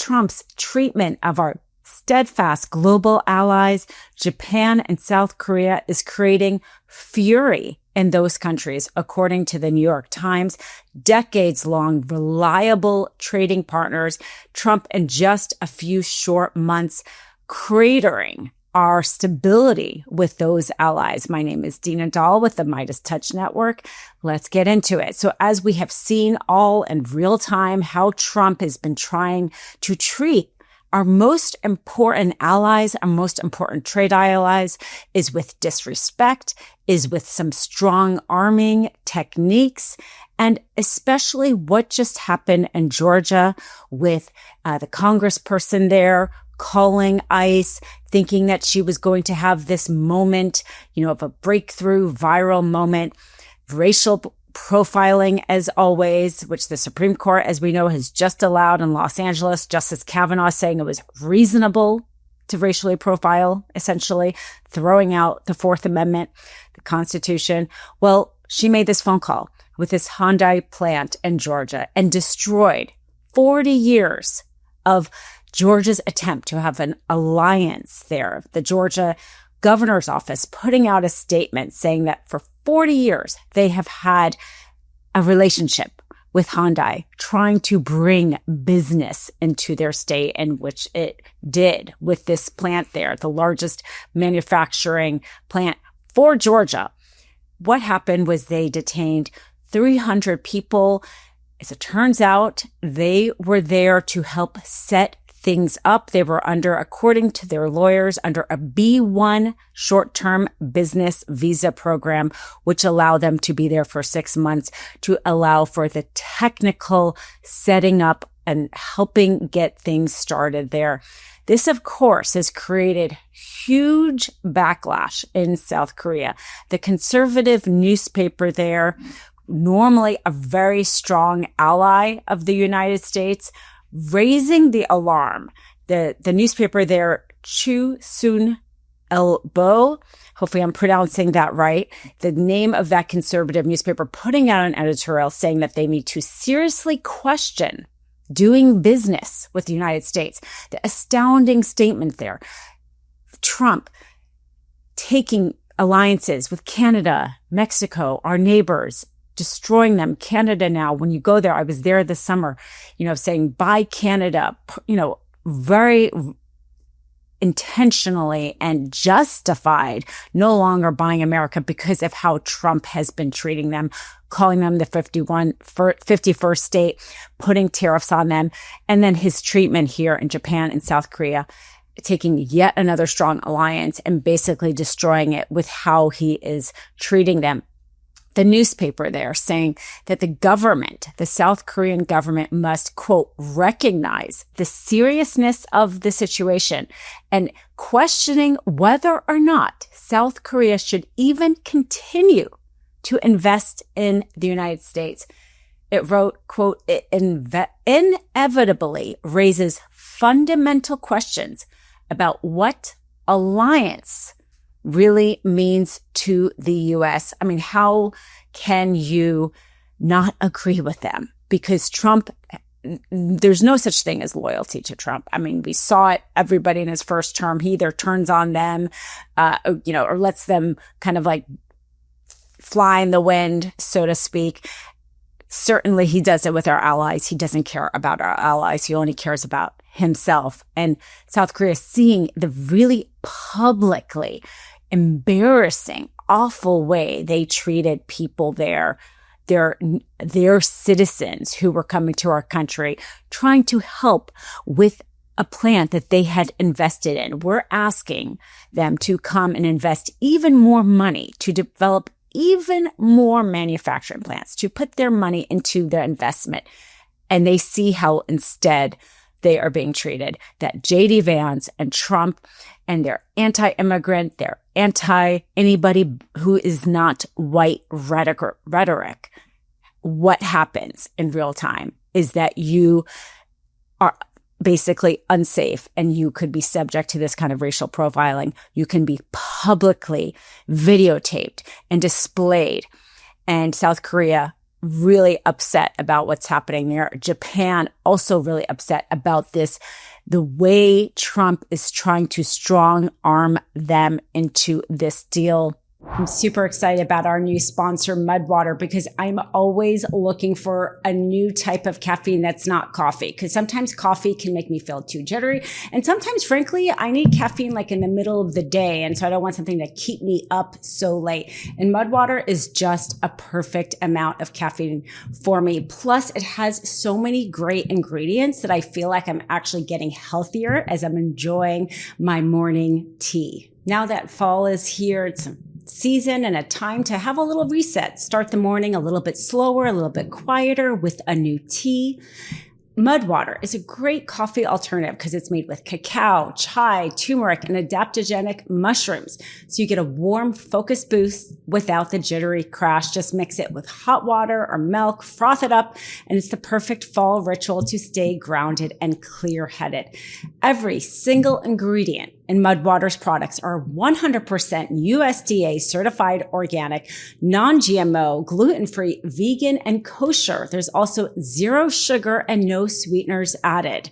Trump's treatment of our steadfast global allies, Japan and South Korea, is creating fury in those countries, according to the New York Times. Decades-long, reliable trading partners, Trump in just a few short months cratering our stability with those allies. My name is Dina Doll with the MeidasTouch Network. Let's get into it. So as we have seen all in real time, how Trump has been trying to treat our most important allies, our most important trade allies, is with disrespect, is with some strong arming techniques, and especially what just happened in Georgia with the congressperson there calling ICE, thinking that she was going to have this moment, of a breakthrough viral moment, racial profiling as always, which the Supreme Court, as we know, has just allowed in Los Angeles. Justice Kavanaugh saying it was reasonable to racially profile, essentially throwing out the Fourth Amendment, the Constitution. Well, she made this phone call with this Hyundai plant in Georgia and destroyed 40 years of Georgia's attempt to have an alliance there. The Georgia governor's office putting out a statement saying that for 40 years, they have had a relationship with Hyundai, trying to bring business into their state, and which it did with this plant there, the largest manufacturing plant for Georgia. What happened was they detained 300 people. As it turns out, they were there to help set things up. They were according to their lawyers, under a B-1 short-term business visa program, which allowed them to be there for 6 months to allow for the technical setting up and helping get things started there. This, of course, has created huge backlash in South Korea. The conservative newspaper there, normally a very strong ally of the United States, raising the alarm. The newspaper there, Chosun Ilbo, hopefully I'm pronouncing that right, the name of that conservative newspaper, putting out an editorial saying that they need to seriously question doing business with the United States. The astounding statement there. Trump taking alliances with Canada, Mexico, our neighbors, destroying them. Canada now, when you go there, I was there this summer, saying buy Canada, very intentionally and justified, no longer buying America because of how Trump has been treating them, calling them the 51st state, putting tariffs on them. And then his treatment here in Japan and South Korea, taking yet another strong alliance and basically destroying it with how he is treating them. The newspaper there saying that the government, the South Korean government, must, quote, recognize the seriousness of the situation and questioning whether or not South Korea should even continue to invest in the United States. It wrote, quote, it inevitably raises fundamental questions about what alliance really means to the U.S. I mean, how can you not agree with them? Because Trump, there's no such thing as loyalty to Trump. I mean, we saw it, everybody in his first term, he either turns on them, or lets them kind of like fly in the wind, so to speak. Certainly he does it with our allies. He doesn't care about our allies. He only cares about himself. And South Korea, seeing the really publicly embarrassing, awful way they treated people there, their citizens who were coming to our country, trying to help with a plant that they had invested in. We're asking them to come and invest even more money to develop even more manufacturing plants, to put their money into their investment. And they see how instead they are being treated, that J.D. Vance and Trump and their anti-immigrant, their anti-anybody who is not white rhetoric. What happens in real time is that you are basically unsafe and you could be subject to this kind of racial profiling. You can be publicly videotaped and displayed. And South Korea really upset about what's happening there. Japan also really upset about this, the way Trump is trying to strong arm them into this deal. I'm super excited about our new sponsor, Mudwater, because I'm always looking for a new type of caffeine that's not coffee. Because sometimes coffee can make me feel too jittery. And sometimes, frankly, I need caffeine like in the middle of the day. And so I don't want something to keep me up so late. And Mudwater is just a perfect amount of caffeine for me. Plus, it has so many great ingredients that I feel like I'm actually getting healthier as I'm enjoying my morning tea. Now that fall is here, it's season and a time to have a little reset. Start the morning a little bit slower, a little bit quieter with a new tea. Mudwater is a great coffee alternative because it's made with cacao, chai, turmeric, and adaptogenic mushrooms. So you get a warm, focused boost without the jittery crash. Just mix it with hot water or milk, froth it up, and it's the perfect fall ritual to stay grounded and clear-headed. Every single ingredient in Mudwater's products are 100% USDA certified organic, non-GMO, gluten-free, vegan, and kosher. There's also zero sugar and no sweeteners added.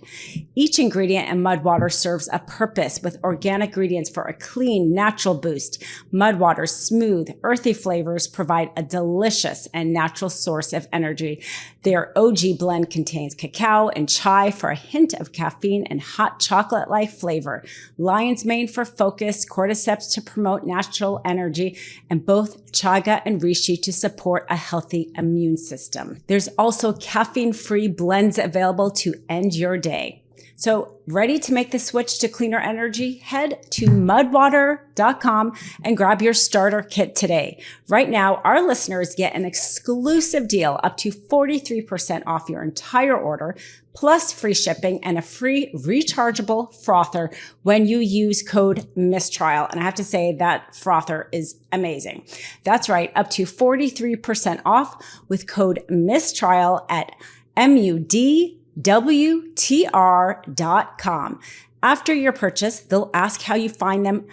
Each ingredient in Mudwater serves a purpose with organic ingredients for a clean, natural boost. Mudwater's smooth, earthy flavors provide a delicious and natural source of energy. Their OG blend contains cacao and chai for a hint of caffeine and hot chocolate-like flavor. Lion's mane for focus, cordyceps to promote natural energy, and both chaga and reishi to support a healthy immune system. There's also caffeine-free blends available to end your day. So ready to make the switch to cleaner energy? Head to mudwater.com and grab your starter kit today. Right now, our listeners get an exclusive deal up to 43% off your entire order, plus free shipping and a free rechargeable frother when you use code MISTRIAL. And I have to say that frother is amazing. That's right, up to 43% off with code MISTRIAL at MUDWTR.com. After your purchase, they'll ask how you found them.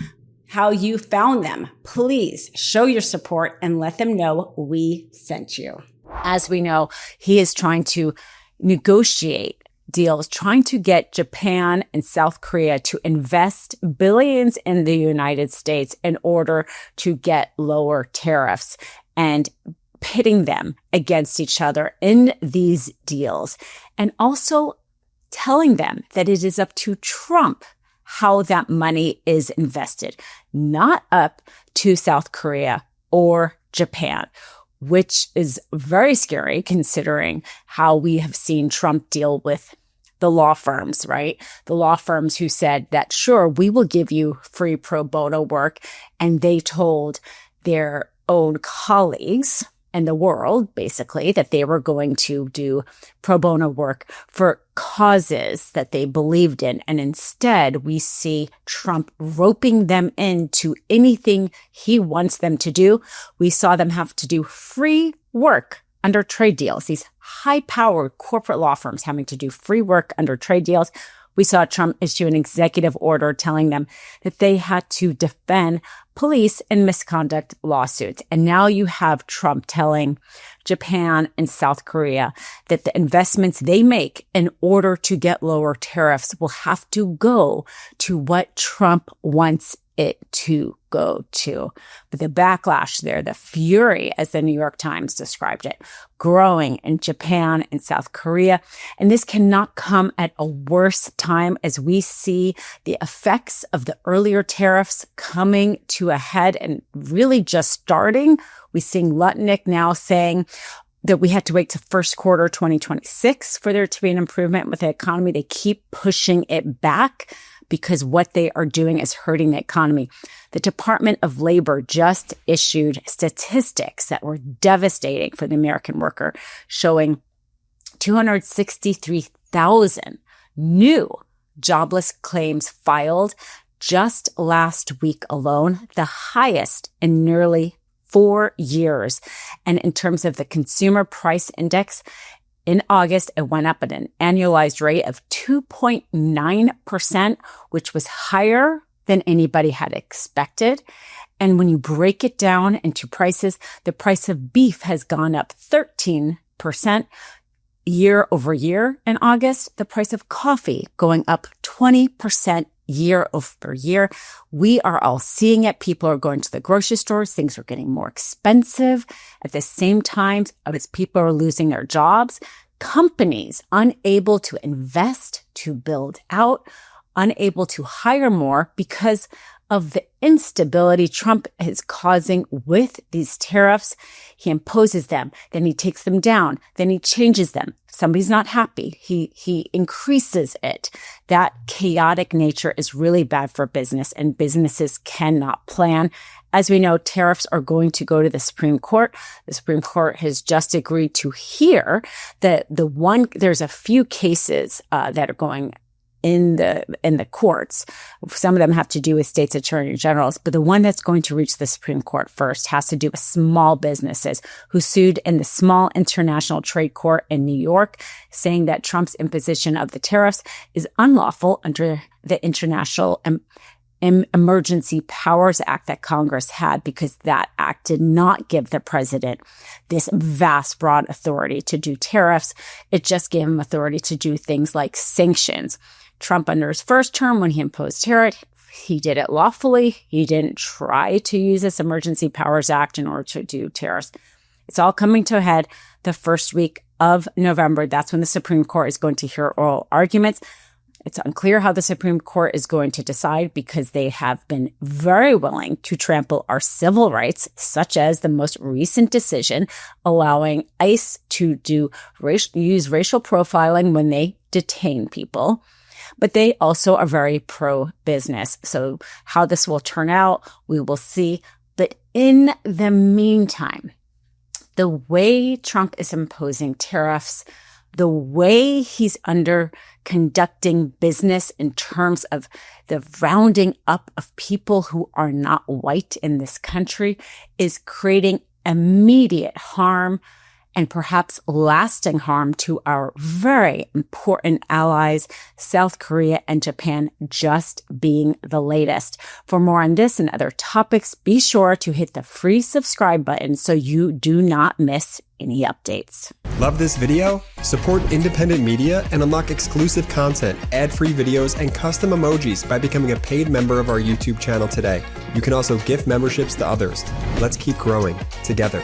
Please show your support and let them know we sent you. As we know, he is trying to negotiate deals, trying to get Japan and South Korea to invest billions in the United States in order to get lower tariffs, and pitting them against each other in these deals, and also telling them that it is up to Trump how that money is invested, not up to South Korea or Japan, which is very scary considering how we have seen Trump deal with the law firms, right? The law firms who said that, sure, we will give you free pro bono work. And they told their own colleagues in the world, basically, that they were going to do pro bono work for causes that they believed in. And instead, we see Trump roping them into anything he wants them to do. We saw them have to do free work under trade deals, these high-powered corporate law firms having to do free work under trade deals. We saw Trump issue an executive order telling them that they had to defend police in misconduct lawsuits. And now you have Trump telling Japan and South Korea that the investments they make in order to get lower tariffs will have to go to what Trump wants it to go to. But the backlash there, the fury, as the New York Times described it, growing in Japan and South Korea. And this cannot come at a worse time as we see the effects of the earlier tariffs coming to a head and really just starting. We're seeing Lutnick now saying that we had to wait to first quarter 2026 for there to be an improvement with the economy. They keep pushing it back because what they are doing is hurting the economy. The Department of Labor just issued statistics that were devastating for the American worker, showing 263,000 new jobless claims filed just last week alone, the highest in nearly 4 years. And in terms of the consumer price index, in August, it went up at an annualized rate of 2.9%, which was higher than anybody had expected. And when you break it down into prices, the price of beef has gone up 13% year over year in August. The price of coffee going up 20% year over year. We are all seeing it. People are going to the grocery stores. Things are getting more expensive. At the same time, as people are losing their jobs, companies unable to invest, to build out, unable to hire more because of the instability Trump is causing with these tariffs. He imposes them, then he takes them down, then he changes them. Somebody's not happy. He increases it. That chaotic nature is really bad for business, and businesses cannot plan. As we know, tariffs are going to go to the Supreme Court. The Supreme Court has just agreed to hear there's a few cases that are going in the courts. Some of them have to do with states' attorney generals, but the one that's going to reach the Supreme Court first has to do with small businesses who sued in the Small International Trade Court in New York, saying that Trump's imposition of the tariffs is unlawful under the International Emergency Powers Act that Congress had, because that act did not give the president this vast, broad authority to do tariffs. It just gave him authority to do things like sanctions. Trump, under his first term, when he imposed tariffs, he did it lawfully. He didn't try to use this Emergency Powers Act in order to do tariffs. It's all coming to a head the first week of November. That's when the Supreme Court is going to hear oral arguments. It's unclear how the Supreme Court is going to decide, because they have been very willing to trample our civil rights, such as the most recent decision allowing ICE to use racial profiling when they detain people. But they also are very pro-business. So how this will turn out, we will see. But in the meantime, the way Trump is imposing tariffs, the way he's conducting business in terms of the rounding up of people who are not white in this country, is creating immediate harm and perhaps lasting harm to our very important allies, South Korea and Japan, just being the latest. For more on this and other topics, be sure to hit the free subscribe button so you do not miss any updates. Love this video? Support independent media and unlock exclusive content, ad-free videos, and custom emojis by becoming a paid member of our YouTube channel today. You can also gift memberships to others. Let's keep growing together.